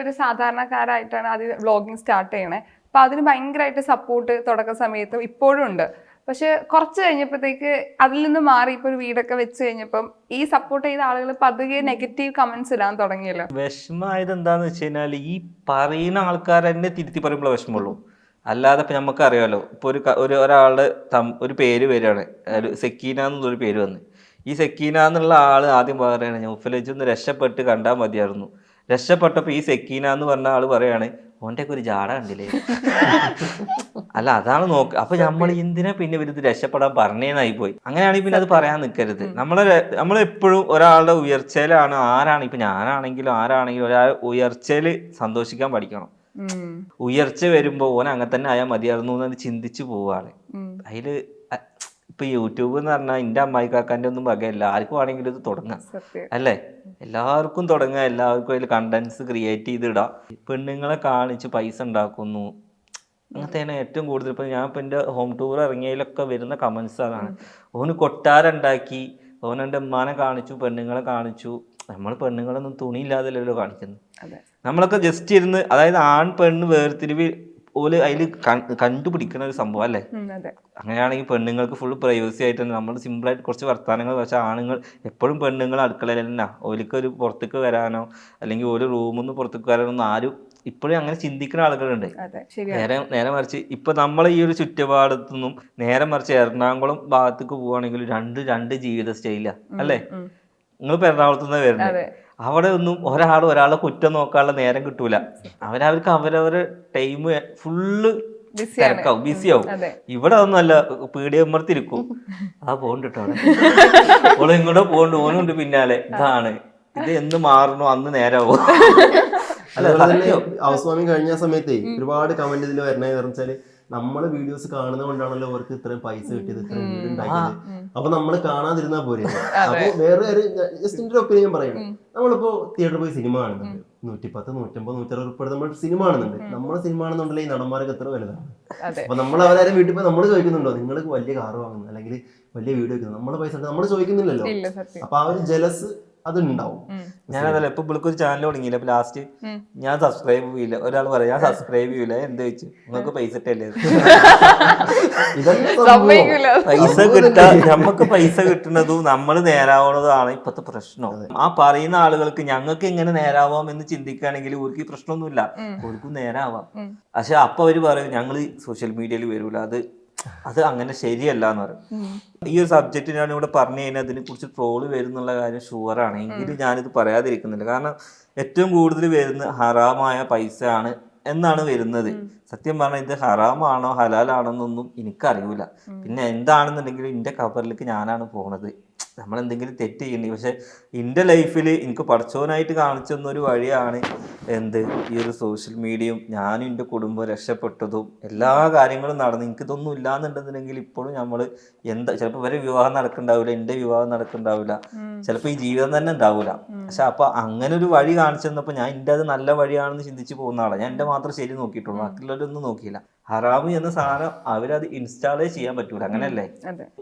ഒരു സാധാരണക്കാരായിട്ടാണ് ആദ്യം vlogging start ചെയ്യണേ. അപ്പൊ അതിന് ഭയങ്കരമായിട്ട് സപ്പോർട്ട് തുടക്ക സമയത്തും ഇപ്പോഴും ഉണ്ട്. പക്ഷെ കുറച്ച് കഴിഞ്ഞപ്പോഴത്തേക്ക് അതിൽ നിന്ന് മാറി ഇപ്പൊ ഒരു വീടൊക്കെ വെച്ച് കഴിഞ്ഞപ്പം ഈ സപ്പോർട്ട് ചെയ്ത ആളുകൾ പതുക്കെ നെഗറ്റീവ് കമന്റ്സ് ഇടാൻ തുടങ്ങിയല്ലോ. വിഷമമായത് എന്താന്ന് വെച്ച് കഴിഞ്ഞാൽ ഈ പറയുന്ന ആൾക്കാർ തന്നെ തിരുത്തി പറയുമ്പോൾ വിഷമമുള്ളൂ. അല്ലാതെ ഇപ്പൊ നമുക്ക് അറിയാലോ, ഇപ്പൊ ഒരാളുടെ ഒരു പേര് വരികയാണ്, സെക്കീന എന്നുള്ളൊരു പേര് വന്ന്, ഈ സെക്കീന എന്നുള്ള ആള് ആദ്യം പറയാണ് നൗഫലൊന്ന് രക്ഷപ്പെട്ട് കണ്ടാൽ മതിയായിരുന്നു. രക്ഷപ്പെട്ടപ്പോ ഈ സെക്കീന എന്ന് പറഞ്ഞ ആള് പറയാണ് ഓൻ്റെ ഒക്കെ ഒരു ജാട കണ്ടില്ലേ. അല്ല അതാണ് നോക്ക്. അപ്പൊ നമ്മൾ എന്തിനാ പിന്നെ ഇവരിത് രക്ഷപ്പെടാൻ പറഞ്ഞേന്നായി പോയി. അങ്ങനെയാണെങ്കിൽ പിന്നെ അത് പറയാൻ നിൽക്കരുത്. നമ്മളെപ്പോഴും ഒരാളുടെ ഉയർച്ചയിലാണ്, ആരാണ് ഇപ്പൊ ഞാനാണെങ്കിലും ആരാണെങ്കിലും ഒരാൾ ഉയർച്ചയിൽ സന്തോഷിക്കാൻ പഠിക്കണം. ഉയർച്ച വരുമ്പോ ഓൻ അങ്ങനെ തന്നെ ആയാൽ മതിയായിരുന്നു എന്ന് ചിന്തിച്ചു പോവാണ്. അതില് ഇപ്പൊ യൂട്യൂബ് എന്ന് പറഞ്ഞാൽ എന്റെ അമ്മായിക്കാക്കാന്റെ ഒന്നും വകയല്ല, ആർക്കും ആണെങ്കിലും ഇത് തുടങ്ങാം അല്ലേ, എല്ലാവർക്കും തുടങ്ങാം, എല്ലാവർക്കും അതിൽ കണ്ടന്റ്സ് ക്രിയേറ്റ് ചെയ്തിടാം. പെണ്ണുങ്ങളെ കാണിച്ച് പൈസ ഉണ്ടാക്കുന്നു അങ്ങനത്തെയാണ് ഏറ്റവും കൂടുതൽ. ഇപ്പൊ ഞാൻ ഇപ്പൊ എന്റെ ഹോം ടൂർ ഇറങ്ങിയതിലൊക്കെ വരുന്ന കമന്റ്സ് അതാണ്. ഓന് കൊട്ടാരുണ്ടാക്കി, ഓനെന്റെ ഉമ്മാനെ കാണിച്ചു, പെണ്ണുങ്ങളെ കാണിച്ചു. നമ്മൾ പെണ്ണുങ്ങളൊന്നും തുണിയില്ലാതല്ലോ കാണിക്കുന്നത്. നമ്മളൊക്കെ ജസ്റ്റ് ഇരുന്ന്, അതായത് ആൺ പെണ്ണ് വേർതിരിവ് ഓല് അതിൽ കണ്ടുപിടിക്കുന്ന ഒരു സംഭവം അല്ലേ. അങ്ങനെയാണെങ്കിൽ പെണ്ണുങ്ങൾക്ക് ഫുൾ പ്രൈവസി ആയിട്ട് തന്നെ നമ്മൾ സിമ്പിളായിട്ട് കുറച്ച് വർത്താനങ്ങൾ. പക്ഷെ ആണുങ്ങൾ എപ്പോഴും പെണ്ണുങ്ങൾ അടുക്കളയിൽ തന്നെ, ഓലിക്ക് ഒരു പുറത്തേക്ക് വരാനോ അല്ലെങ്കിൽ ഒരു റൂമിൽ നിന്ന് പുറത്തേക്ക് വരാനോ ആരും ഇപ്പോഴും അങ്ങനെ ചിന്തിക്കുന്ന ആളുകളുണ്ട്. നേരെ മറിച്ച് ഇപ്പൊ നമ്മളെ ഈ ഒരു ചുറ്റുപാടത്തുനിന്നും നേരെ മറിച്ച് എറണാകുളം ഭാഗത്തേക്ക് പോവുകയാണെങ്കിൽ രണ്ട് ജീവിത സ്റ്റൈലാ അല്ലേ. നിങ്ങളിപ്പോ എറണാകുളത്ത് നിന്ന് വരുന്നത്, അവിടെ ഒന്നും ഒരാളെ കുറ്റം നോക്കാനുള്ള നേരം കിട്ടൂല. അവരവർക്ക് അവരവരുടെ ടൈം ഫുള്ള് തിരക്കാവും, ബിസിയാവും. ഇവിടെ ഒന്നും അല്ല, പീടിയമ്മർത്തിരിക്കും. ആ പോണ്ടിട്ടോ ഓള് ഇങ്ങോട്ട് പോണ്ട്, ഓനുണ്ട് പിന്നാലെ. ഇതാണ് ഇത് എന്ന് മാറണോ അന്ന് നേരാവോ. ഹൗസ് വാമിങ് കഴിഞ്ഞ സമയത്തേ ഒരുപാട് കമന്റ് ഇതിൽ വരണേന്ന് വെച്ചാല് നമ്മള് വീഡിയോസ് കാണുന്നത് കൊണ്ടാണല്ലോ അവർക്ക് ഇത്രയും പൈസ കിട്ടിയത്, ഇത്രയും വീട് ഉണ്ടാക്കിയത്. അപ്പൊ നമ്മള് കാണാതിരുന്നാ പോരെ. അപ്പൊ വേറെ ജസ്റ്റ് എന്റെ ഒപ്പീനിയൻ പറയുന്നത്, നമ്മളിപ്പോ തിയേറ്ററിൽ പോയി സിനിമ കാണുന്നുണ്ട്, 110, 150, 160 ഉൾപ്പെടെ നമ്മൾ സിനിമ കാണുന്നുണ്ട്. നമ്മളെ സിനിമ ആണെന്നുണ്ടെങ്കിൽ ഈ നടന്മാരൊക്കെ എത്ര വലുതാണ്. അപ്പൊ നമ്മൾ അവരാരും വീട്ടിൽ പോയി നമ്മൾ ചോദിക്കുന്നുണ്ടോ നിങ്ങൾക്ക് വലിയ കാറ് വാങ്ങുന്നു അല്ലെങ്കിൽ വലിയ വീട് വെക്കുന്നു, നമ്മളെ പൈസ നമ്മൾ ചോദിക്കുന്നില്ലല്ലോ. അപ്പൊ ആ ഒരു ജലസ് അതുണ്ടാവും. ഞാനതല്ല ഇപ്പൊ ഇവൾക്ക് ഒരു ചാനൽ തുടങ്ങിയില്ല. അപ്പൊ ലാസ്റ്റ് ഞാൻ സബ്സ്ക്രൈബ് ചെയ്യില്ല, ഒരാൾ പറയാം ഞാൻ സബ്സ്ക്രൈബ് ചെയ്യൂല, എന്ത് വെച്ചു നിങ്ങൾക്ക് പൈസ ഇട്ടല്ലേ. പൈസ കിട്ടാ, നമുക്ക് പൈസ കിട്ടുന്നതും നമ്മൾ നേരാവണതാണ് ഇപ്പത്തെ പ്രശ്നം. ആ പറയുന്ന ആളുകൾക്ക് ഞങ്ങൾക്ക് എങ്ങനെ നേരാവാം എന്ന് ചിന്തിക്കുകയാണെങ്കിൽ അവർക്ക് പ്രശ്നമൊന്നുമില്ല, അവർക്കും നേരാവാം. പക്ഷെ അപ്പൊ അവര് പറയും ഞങ്ങള് സോഷ്യൽ മീഡിയയിൽ വരൂല, അത് അങ്ങനെ ശരിയല്ല എന്ന് പറയും. ഈ ഒരു സബ്ജക്റ്റ് ഞാൻ ഇവിടെ പറഞ്ഞു കഴിഞ്ഞാൽ അതിനെ കുറിച്ച് ട്രോള് വരുന്നുള്ള കാര്യം ഷുവറാണ്. എങ്കിലും ഞാനിത് പറയാതിരിക്കുന്നില്ല. കാരണം ഏറ്റവും കൂടുതൽ വരുന്ന ഹറാമായ പൈസ ആണ് എന്നാണ് വരുന്നത്. സത്യം പറഞ്ഞാൽ ഇത് ഹറാമാണോ ഹലാലാണെന്നൊന്നും എനിക്കറിയൂല. പിന്നെ എന്താണെന്നുണ്ടെങ്കിലും എൻ്റെ കബറിലേക്ക് ഞാനാണ് പോണത്. നമ്മളെന്തെങ്കിലും തെറ്റ് ചെയ്യണ്ടേ. പക്ഷെ എൻ്റെ ലൈഫിൽ എനിക്ക് പഠിച്ചവനായിട്ട് കാണിച്ചെന്നൊരു വഴിയാണ് ഈ ഒരു സോഷ്യൽ മീഡിയയും ഞാനും എൻ്റെ കുടുംബം രക്ഷപ്പെട്ടതും എല്ലാ കാര്യങ്ങളും നടന്നു. എനിക്കിതൊന്നും ഇല്ലാന്നുണ്ടെന്നുണ്ടെങ്കിൽ ഇപ്പോഴും നമ്മൾ ചിലപ്പോൾ ഇവരെ വിവാഹം നടക്കുന്നുണ്ടാവില്ല, എൻ്റെ വിവാഹം നടക്കുന്നുണ്ടാവില്ല, ചിലപ്പോൾ ഈ ജീവിതം തന്നെ ഉണ്ടാവില്ല. പക്ഷെ അപ്പൊ അങ്ങനെ ഒരു വഴി കാണിച്ചു തന്നപ്പോൾ ഞാൻ എൻ്റെ അത് നല്ല വഴിയാണെന്ന് ചിന്തിച്ച് പോകുന്ന ആളാണ്. ഞാൻ എൻ്റെ മാത്രം ശരി നോക്കിയിട്ടുള്ളൂ, ബാക്കിയുള്ളവരൊന്നും നോക്കിയില്ല. ഹറാമ് എന്ന സാധനം അവരത് ഇൻസ്റ്റാളേ ചെയ്യാൻ പറ്റൂല, അങ്ങനെയല്ലേ.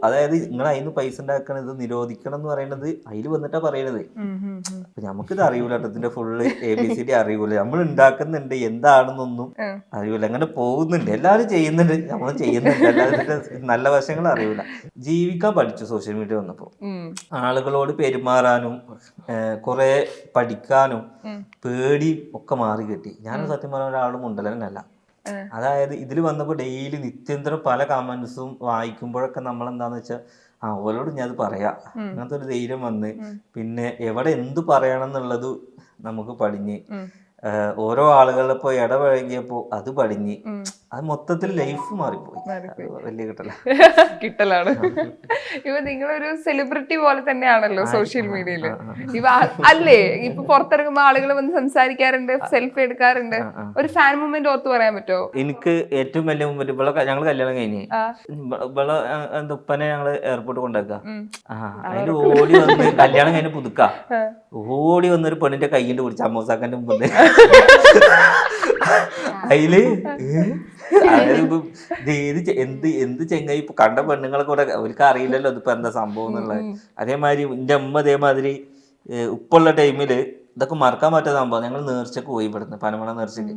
അതായത് നിങ്ങൾ അതിന് പൈസ ഉണ്ടാക്കണത് നിരോധിക്കണം എന്ന് പറയുന്നത് അതിൽ വന്നിട്ടാ പറയണത്. അപ്പൊ നമുക്കിത് അറിയൂല കേട്ടോ, ഇതിന്റെ ഫുള്ള് ABCD അറിയൂല. നമ്മൾ ഉണ്ടാക്കുന്നുണ്ട് എന്താണെന്നൊന്നും അറിയൂല, അങ്ങനെ പോകുന്നുണ്ട്, എല്ലാവരും ചെയ്യുന്നുണ്ട്, നമ്മൾ ചെയ്യുന്നുണ്ട്, എല്ലാവരും നല്ല വശങ്ങൾ അറിയൂല. ജീവിക്കാൻ പഠിച്ചു സോഷ്യൽ മീഡിയ വന്നപ്പോ. ആളുകളോട് പെരുമാറാനും കുറെ പഠിക്കാനും പേടി ഒക്കെ മാറി കിട്ടി. ഞാൻ സത്യം പറഞ്ഞ ഒരാളും ഉണ്ടല്ലല്ല. അതായത് ഇതിൽ വന്നപ്പോൾ ഡെയിലി നിത്യന്തരം പല കമന്റ്സും വായിക്കുമ്പോഴൊക്കെ നമ്മൾ എന്താന്ന് വെച്ചാൽ ഓലോട് ഞാൻ അത് പറയാം, അങ്ങനത്തെ ഒരു ധൈര്യം വന്ന് പിന്നെ എവിടെ എന്ത് പറയണം എന്നുള്ളത് നമുക്ക് പടിഞ്ഞ്, ഓരോ ആളുകളിപ്പോ ഇടപഴകിയപ്പോ അത് പടിഞ്ഞ്, അത് മൊത്തത്തിൽ ലൈഫ് മാറിപ്പോയി. വലിയ കിട്ടലാണ്. ഇപ്പൊ നിങ്ങളൊരു സെലിബ്രിറ്റി പോലെ തന്നെയാണല്ലോ സോഷ്യൽ മീഡിയയില്. അല്ലേ, ഇപ്പൊ പുറത്തിറങ്ങുമ്പോ ആളുകൾ വന്ന് സംസാരിക്കാറുണ്ട്, സെൽഫി എടുക്കാറുണ്ട്. ഒരു ഫാൻ മൂവ്മെന്റ് ഓർത്ത് പറയാൻ പറ്റുമോ? എനിക്ക് ഏറ്റവും വലിയ മൂവ്മെന്റ് ഞങ്ങള് കല്യാണം കഴിഞ്ഞ് ഉപ്പനെ ഞങ്ങള് എയർപോർട്ട് കൊണ്ടാക്കുക. അതിന് ഓടി വന്ന് കല്യാണം കഴിഞ്ഞ് പുതുക്ക ഓടി വന്നൊരു പെണ്ണിന്റെ കൈയിന്റെ പിടിച്ച അമ്മോസാക്കന്റെ മുമ്പ് അതില് എന്ത് ചെങ്ങായി ഇപ്പൊ കണ്ട പെണ്ണുങ്ങളെ കൂടെ അവർക്ക് അറിയില്ലല്ലോ ഇതിപ്പോ എന്താ സംഭവം എന്നുള്ളത്. അതേമാതിരി എന്റെ അമ്മ അതേമാതിരി ഉപ്പുള്ള ടൈമില് ഇതൊക്കെ മറക്കാൻ പറ്റാത്ത സംഭവം. ഞങ്ങൾ നേർച്ചക്ക് പോയി ഇവിടുന്ന് പനമള നേർച്ചക്ക്.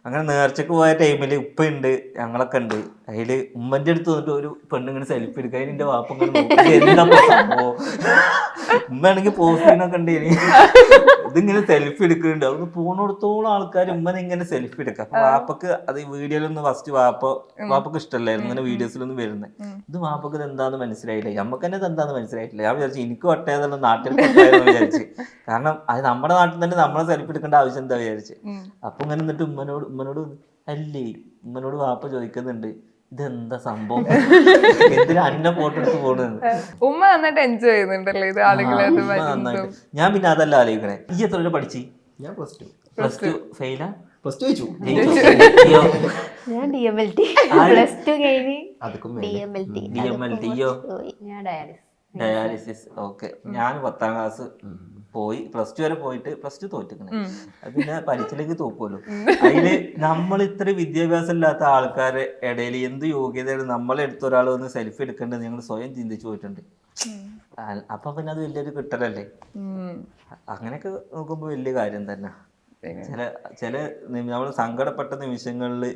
അങ്ങനെ നേർച്ചക്ക് പോയ ടൈമിൽ ഉപ്പ ഉണ്ട്, ഞങ്ങളൊക്കെ ഉണ്ട്. അതില് ഉമ്മന്റെ അടുത്ത് വന്നിട്ട് ഒരു പെണ്ണിങ്ങനെ സെൽഫി എടുക്കുക. അതിന് എന്റെ വാപ്പ എന്താ സംഭവം, ഉമ്മയാണെങ്കിൽ പോസ്റ്റ് ചെയ്യുന്നൊക്കെ ഉണ്ട്. ഇതിങ്ങനെ സെൽഫി എടുക്കുന്നുണ്ട്. അതൊന്ന് പോണോടത്തോളം ആൾക്കാർ ഉമ്മനെ ഇങ്ങനെ സെൽഫി എടുക്കുക. അപ്പൊ വാപ്പക്ക് അത് വീഡിയോയിലൊന്നും ഫസ്റ്റ് വാപ്പക്ക് ഇഷ്ടമല്ലായിരുന്നു ഇങ്ങനെ വീഡിയോസിലൊന്നും വരുന്നത്. ഇത് വാപ്പക്ക് ഇത് എന്താന്ന് മനസ്സിലായില്ല, നമുക്ക് തന്നെ ഇത് എന്താന്ന് മനസ്സിലായിട്ടില്ല. ഞാൻ വിചാരിച്ചു എനിക്ക് ഒട്ടേതല്ല നാട്ടിൽ ഒട്ടേതെന്ന് വിചാരിച്ചു. കാരണം അത് നമ്മുടെ നാട്ടിൽ തന്നെ നമ്മളെ സെൽഫി എടുക്കേണ്ട ആവശ്യം എന്താ വിചാരിച്ചു. അപ്പൊ ഇങ്ങനെ എന്നിട്ട് ഉമ്മനോട് അല്ലേ ഉമ്മനോട് വാപ്പ ചോദിക്കുന്നുണ്ട് ഇതെന്താ സംഭവം, എന്തിനാ അന്ന ഫോട്ടോ എടുത്ത് പോണെന്ന്. ഉമ്മ നന്നായിട്ട് എൻജോയ് ചെയ്യുന്നുണ്ടല്ലേ ഇത് ആളുകളെ. ഞാൻ പിന്നെ അതല്ല ആലോചിക്കണേ. ഈ എത്ര വരെ പഠിച്ചു? ഞാൻ പ്ലസ് ടു ഫെയിലാ? പ്ലസ് ടു ജയിച്ചു. ഞാൻ DMLT പ്ലസ് ടു കഴിഞ്ഞ് DMLT. ഞാൻ ഡയാലിസിസ്. ഓക്കെ. ഞാൻ 10ാം ക്ലാസ് പോയി, പ്ലസ് ടു വരെ പോയിട്ട് പ്ലസ് ടു തോറ്റിക്കണേ. പിന്നെ പഠിച്ചിലേക്ക് തോക്കുമല്ലോ. അതില് നമ്മൾ ഇത്ര വിദ്യാഭ്യാസം ഇല്ലാത്ത ആൾക്കാരെ ഇടയിൽ എന്ത് യോഗ്യതയാണ് നമ്മളെടുത്ത ഒരാൾ വന്ന് സെൽഫി എടുക്കേണ്ടത് ഞങ്ങൾ സ്വയം ചിന്തിച്ചു പോയിട്ടുണ്ട്. അപ്പൊ പിന്നെ അത് വലിയൊരു കിട്ടലല്ലേ. അങ്ങനെയൊക്കെ നോക്കുമ്പോ വലിയ കാര്യം തന്നെ. ചില നമ്മൾ സങ്കടപ്പെട്ട നിമിഷങ്ങളില്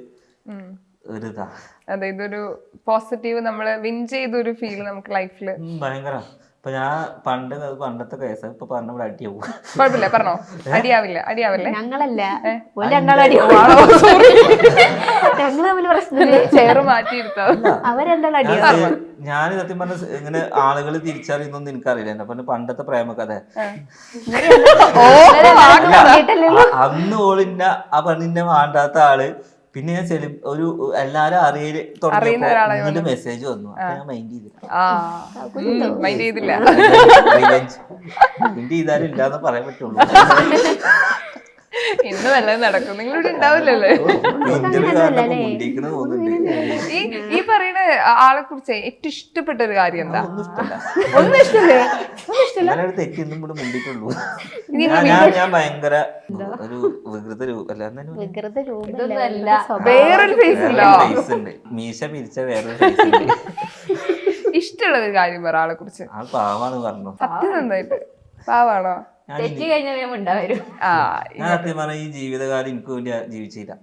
ഒരിതാ. അതെ, ഇതൊരു പോസിറ്റീവ് നമ്മള് വിൻ ചെയ്തൊരു ഫീൽ നമുക്ക് ലൈഫില് ഭയങ്കര. അപ്പൊ ഞാൻ പണ്ടത്തെ കേസ് ഇപ്പൊ പറഞ്ഞ അടിയാവും. കുഴപ്പമില്ല, പറഞ്ഞോ. അടിയാവില്ലേ? ഞങ്ങളല്ല, ഒരു രണ്ടാളടി ഞങ്ങൾ തമ്മിൽ പ്രശ്നമില്ല. ചെയർ മാറ്റിയിരുത്തോ? അവർ രണ്ടാളും അടിയാ. ഞാൻ സത്യം പറഞ്ഞ ഇങ്ങനെ ആളുകൾ തിരിച്ചറിയുന്നൊന്നും എനിക്കറിയില്ല. അപ്പൊ പണ്ടത്തെ പ്രേമകഥ അന്ന് ഓളിന്റെ ആ പെണ്ണിന്റെ വേണ്ടാത്ത ആള് പിന്നെ ഞാൻ ഒരു എല്ലാരും അറിയുന്ന മെസ്സേജ് വന്നു. അപ്പൊ ഞാൻ മൈൻഡ് ചെയ്തില്ല. മൈൻഡ് ചെയ്താലും ഇല്ലാന്ന് പറയാൻ പറ്റുള്ളൂ. ഇന്ന് വല്ലതും നടക്കും. നിങ്ങളിവിടെ ഉണ്ടാവില്ലല്ലേ? ഈ പറയുന്ന ആളെ കുറിച്ച് ഏറ്റവും ഇഷ്ടപ്പെട്ട ഒരു കാര്യം എന്താ? ഒന്നും ഇഷ്ടമില്ല. ഞാൻ ഭയങ്കര ഒരു വേറൊരു ഫേസ് ഉണ്ട്. മീശ പിരിച്ച വേറൊരു ഫേസ് ഉണ്ട്. ഇഷ്ടമുള്ള ഒരു കാര്യം പറ ആളെ കുറിച്ച്. ആ പാവാണ് പറഞ്ഞു. സത്യം നന്നായിട്ട് പാവാണോ? തെറ്റി കഴിഞ്ഞാൽ ഉണ്ടാവരും. ഞാൻ സത്യം പറഞ്ഞ ഈ ജീവിതകാലം എനിക്ക് വേണ്ടി ജീവിച്ചില്ല,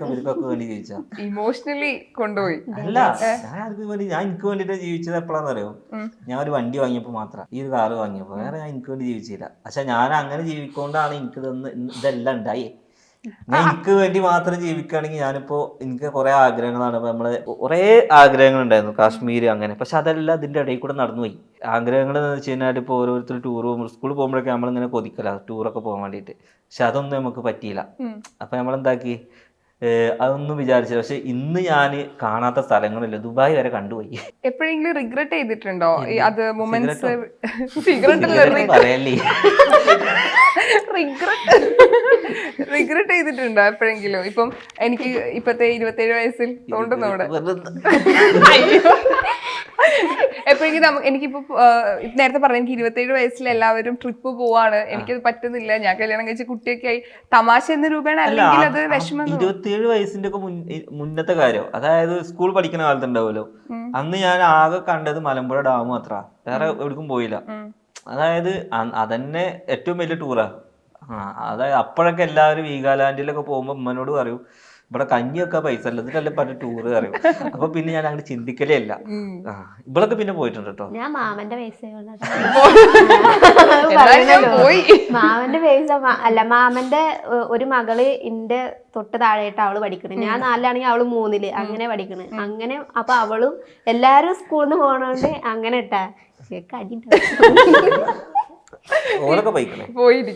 ഇവർക്കൊക്കെ വേണ്ടി ജീവിച്ച. ഇമോഷണലി കൊണ്ടുപോയി. അല്ല, ഞാൻ എനിക്ക് വേണ്ടിട്ട് ജീവിച്ചത് എപ്പോഴാന്നറിയോ? ഞാൻ ഒരു വണ്ടി വാങ്ങിയപ്പോ മാത്രം, ഈ ഒരു കാറ് വാങ്ങിയപ്പോ. വേറെ ഞാൻ എനിക്ക് വേണ്ടി ജീവിച്ചില്ല. പക്ഷെ ഞാൻ അങ്ങനെ ജീവിക്കൊണ്ടാണ് എനിക്ക് ഇതെല്ലാം ഉണ്ടായി. ഞാൻ എനിക്ക് വേണ്ടി മാത്രം ജീവിക്കുകയാണെങ്കിൽ ഞാനിപ്പോ എനിക്ക് കുറെ ആഗ്രഹങ്ങളാണ്. ഇപ്പൊ നമ്മള് കുറെ ആഗ്രഹങ്ങൾ ഉണ്ടായിരുന്നു, കാശ്മീർ അങ്ങനെ. പക്ഷെ അതെല്ലാം ഇതിന്റെ ഇടയിൽ കൂടെ നടന്നുപോയി. ആഗ്രഹങ്ങൾ എന്ന് വെച്ച് കഴിഞ്ഞാൽ ഇപ്പൊ ഓരോരുത്തർ ടൂർ പോകുമ്പോൾ സ്കൂളിൽ പോകുമ്പോഴൊക്കെ നമ്മളിങ്ങനെ കൊതിക്കല ടൂറൊക്കെ പോകാൻ വേണ്ടിയിട്ട്. പക്ഷെ അതൊന്നും നമുക്ക് പറ്റിയില്ല. അപ്പൊ നമ്മളെന്താക്കി, അതൊന്നും വിചാരിച്ചില്ല. പക്ഷെ ഇന്ന് ഞാൻ കാണാത്ത സ്ഥലങ്ങളില്ല, ദുബായ് വരെ കണ്ടുപോയി. എപ്പോഴെങ്കിലും റിഗ്രറ്റ് ചെയ്തിട്ടുണ്ടോ? അത് മൊമെന്റ്സ് പറയല്ലേ, റിഗ്രറ്റ് ചെയ്തിട്ടുണ്ടോ എപ്പോഴെങ്കിലും? ഇപ്പം എനിക്ക് ഇപ്പത്തെ 27 വയസ്സിൽ തോണ്ടുന്നോടെ എപ്പോഴെങ്കിലും എനിക്കിപ്പോ നേരത്തെ പറഞ്ഞു, എനിക്ക് 27 വയസ്സിൽ എല്ലാവരും ട്രിപ്പ് പോവാണ്, എനിക്കത് പറ്റുന്നില്ല, ഞാൻ കല്യാണം കഴിച്ച കുട്ടിയൊക്കെ ആയി, തമാശ എന്ന രൂപേണ, അല്ലെങ്കിൽ അത് വിഷമം. 27 വയസ്സിന്റെ ഒക്കെ മുന്നത്തെ കാര്യം, അതായത് സ്കൂൾ പഠിക്കുന്ന കാലത്ത് ഉണ്ടാവുമല്ലോ, അന്ന് ഞാൻ ആകെ കണ്ടത് മലമ്പുഴ ഡാം മാത്ര, വേറെ എവിടേക്കും പോയില്ല. അതായത് അതന്നെ ഏറ്റവും വലിയ ടൂറാ. അതായത് അപ്പോഴൊക്കെ എല്ലാവരും വീഗാലാൻഡിലൊക്കെ പോകുമ്പോ ഉമ്മനോട് പറയും ഇവിടെ കഞ്ഞിയൊക്കെ പൈസ അല്ല, എന്നിട്ടല്ലേ പറഞ്ഞ ടൂറ് അറിയും. അപ്പൊ പിന്നെ ഞാൻ അങ്ങനെ ചിന്തിക്കലേ അല്ല. ഇവളൊക്കെ പിന്നെ പോയിട്ടുണ്ട് കേട്ടോ. ഞാൻ മാമന്റെ പൈസ അല്ല, മാമന്റെ ഒരു മകള് എന്റെ തൊട്ട് താഴെയായിട്ട് അവള് പഠിക്കണേ. ഞാൻ 4 ആണെങ്കിൽ അവള് 3 അങ്ങനെ പഠിക്കണേ. അങ്ങനെ അപ്പൊ അവളും എല്ലാരും സ്കൂളിൽ നിന്ന് പോണോണ്ട് അങ്ങനെ ഇട്ടാ ഓളൊക്കെ പോയിക്കണേ. പോയി